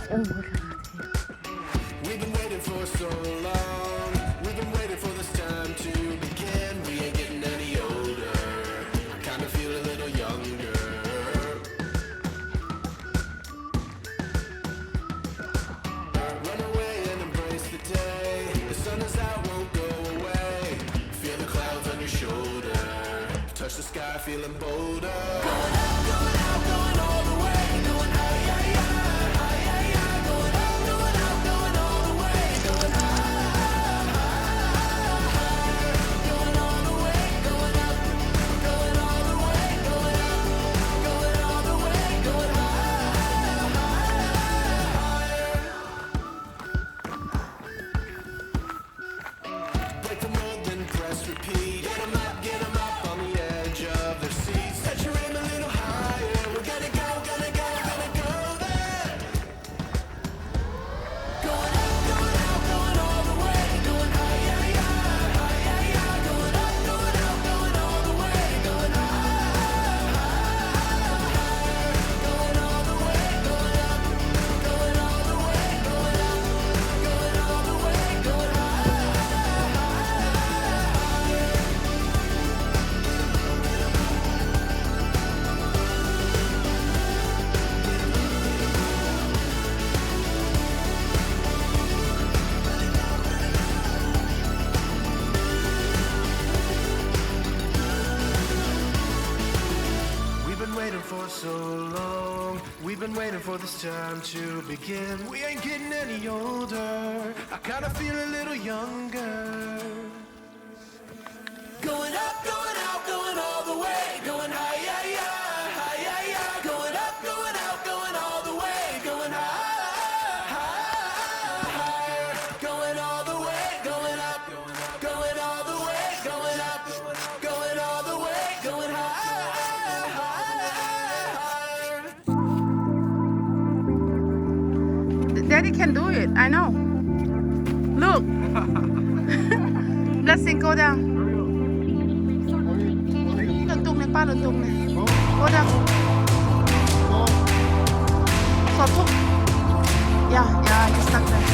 Oh, We've been waiting for so long. We've been waiting for this time to begin. We ain't getting any older. I kind of feel a little younger. Run away and embrace the day. The sun is out, won't go away. Feel the clouds on your shoulder. Touch the sky, feeling bolder. Going out, going all the way. Going high, high, high, high, high. Going out, going all the way. Going high, high, high. Going all the way, going up. Going all the way, going up. Going all the way, going high, higher. Break the mold, then press repeat. Get 'em up on the edge of their seats. Set your aim a little higher. We're gonna go there. Going out, going all the way. Going high, high, high, high, high. Going up, going all the way. Going high, high, high. Going all the way, going up. Going all the way, going up. Going all the way, going We've been waiting for so long. We've been waiting for this time to begin. We ain't getting any older. I kinda feel a little younger. Going up, going out, going all the way. Going high, high, high, high, high, high. Going up, going out, going all the way. Going high, high, higher. Going all the way, going up. Going all the way, going up. Going all the way, going high, higher. Daddy can do it. I know. Look. Blessing, go down. เดินตรงเลยป้าเดินตรงเลย Go down. สอบทุก Yeah, you stuck there.